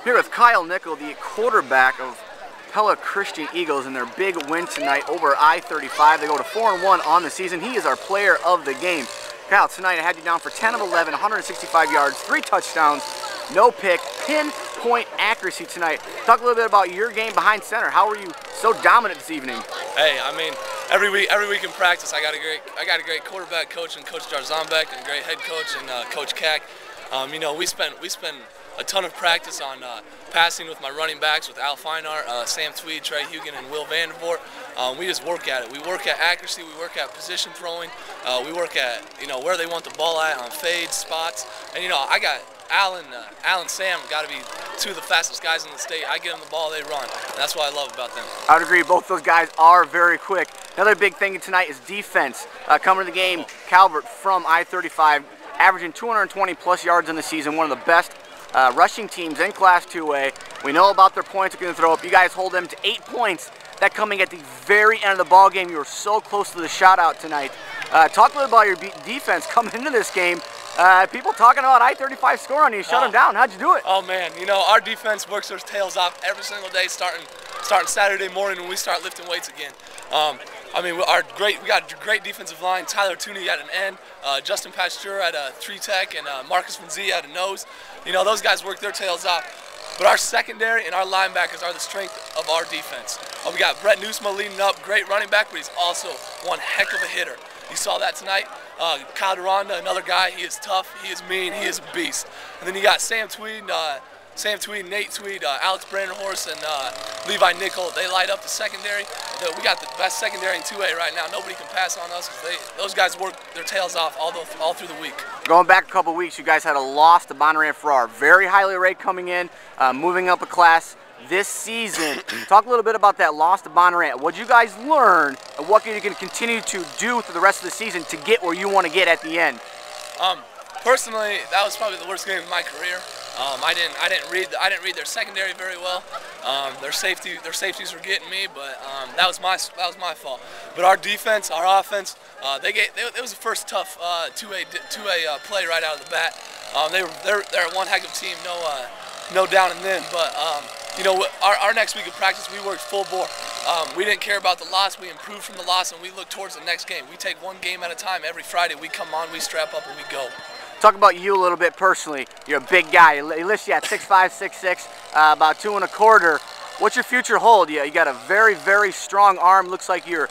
Here with Kyle Nikkel, the quarterback of Pella Christian Eagles, in their big win tonight over I-35. They go to 4-1 on the season. He is our player of the game. Kyle, tonight I had you down for 10 of 11, 165 yards, 3 touchdowns, no pick, pinpoint accuracy tonight. Talk a little bit about your game behind center. How were you so dominant this evening? Hey, I mean, every week in practice, I got a great quarterback coach and Coach Jarzambek, and a great head coach and Coach Kak. You know, we spend a ton of practice on passing with my running backs, with Al Feinart, Sam Tweed, Trey Hugan, and Will Vandervoort. We just work at it. We work at accuracy. We work at position throwing. We work at, you know, where they want the ball at on fades, spots. And you know, I got Al and Sam got to be two of the fastest guys in the state. I get them the ball, they run. And that's what I love about them. I would agree. Both those guys are very quick. Another big thing tonight is defense. Coming to the game, Calvert from I-35, averaging 220 plus yards in the season. One of the best rushing teams in Class 2A. We know about their points they're going to throw up. You guys hold them to 8 points. That coming at the very end of the ball game. You were so close to the shutout tonight. Talk a little about your defense coming into this game. People talking about I-35 score on you. Shut them down. How'd you do it? Oh man, you know, our defense works their tails off every single day, starting Saturday morning when we start lifting weights again. I mean, we got a great defensive line. Tyler Tooney at an end, Justin Pasteur at a 3 tech, and Marcus Van Zee at a nose. You know, those guys work their tails off. But our secondary and our linebackers are the strength of our defense. We got Brett Newsma leading up, great running back, but he's also one heck of a hitter. You saw that tonight. Kyle Duranda, another guy, he is tough, he is mean, he is a beast. And then you got Sam Tweed, Nate Tweed, Alex Brandenhorst, and Levi Nickel. They light up the secondary. We got the best secondary in 2A right now. Nobody can pass on us. Those guys work their tails off all through the week. Going back a couple weeks, you guys had a loss to Monterey and Farrar. Very highly rated coming in, moving up a class this season. Talk a little bit about that loss to Monterey. What did you guys learn, and what are you going to continue to do through the rest of the season to get where you want to get at the end? Personally, that was probably the worst game of my career. I didn't read their secondary very well. Their safeties were getting me, but that was my fault. But our defense, our offense, it was the first tough 2A play right out of the bat. They're one heck of a team, no down and then. But you know, our next week of practice, we worked full bore. We didn't care about the loss. We improved from the loss, and we look towards the next game. We take one game at a time. Every Friday, we come on, we strap up, and we go. Talk about you a little bit personally. You're a big guy. He lists you at 6'5", 6'6", about 2 1/4. What's your future hold? You got a very, very strong arm. Looks like you're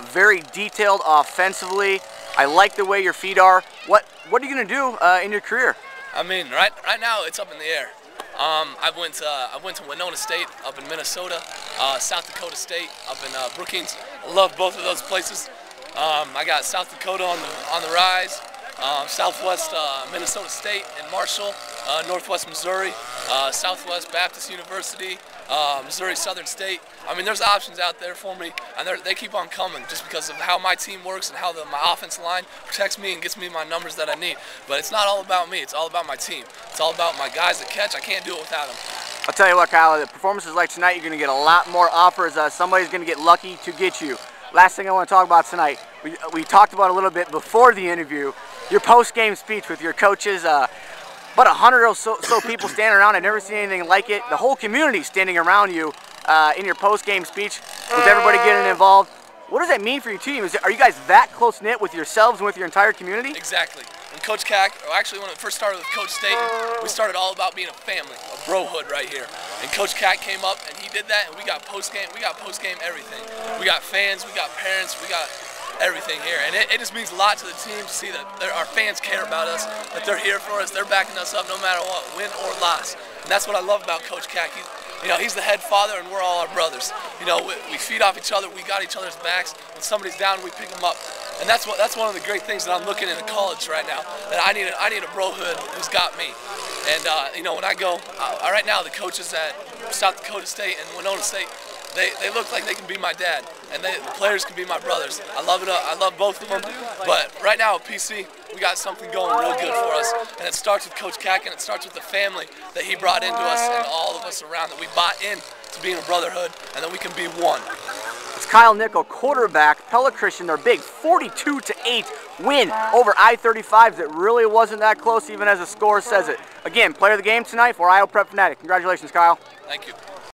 very detailed offensively. I like the way your feet are. What are you going to do in your career? I mean, right now it's up in the air. I went to Winona State up in Minnesota, South Dakota State up in Brookings. I love both of those places. I got South Dakota on the rise. Southwest Minnesota State in Marshall, Northwest Missouri, Southwest Baptist University, Missouri Southern State. I mean, there's options out there for me, and they keep on coming just because of how my team works and how my offensive line protects me and gets me my numbers that I need. But it's not all about me. It's all about my team. It's all about my guys that catch. I can't do it without them. I'll tell you what, Kyle, the performances like tonight, you're going to get a lot more offers. Somebody's going to get lucky to get you. Last thing I want to talk about tonight, we talked about a little bit before the interview, your post-game speech with your coaches. About 100 or so people standing around. I've never seen anything like it. The whole community standing around you in your post-game speech with everybody getting involved. What does that mean for your team? Are you guys that close-knit with yourselves and with your entire community? Exactly. And Coach Kak, actually when it first started with Coach State, we started all about being a family, a brohood right here. And Coach Kak came up and he did that, and we got post-game everything. We got fans, we got parents, we got everything here, and it just means a lot to the team to see that our fans care about us, that they're here for us, they're backing us up no matter what, win or loss. And that's what I love about Coach Kak. He's the head father, and we're all our brothers. You know, we feed off each other, we got each other's backs. When somebody's down, we pick them up, and that's one of the great things that I'm looking into college right now. That I need a brohood who's got me. And you know, when I go right now, the coaches at South Dakota State and Winona State, they look like they can be my dad, and the players can be my brothers. I love it. I love both of them. But right now at PC, we got something going real good for us, and it starts with Coach Kak, and it starts with the family that he brought into us and all of us around, that we bought in to being a brotherhood, and that we can be one. It's Kyle Nikkel, quarterback, Pella Christian, their big 42-8 win over I-35 that really wasn't that close, even as the score says it. Again, player of the game tonight for Iowa Prep Fanatic. Congratulations, Kyle. Thank you.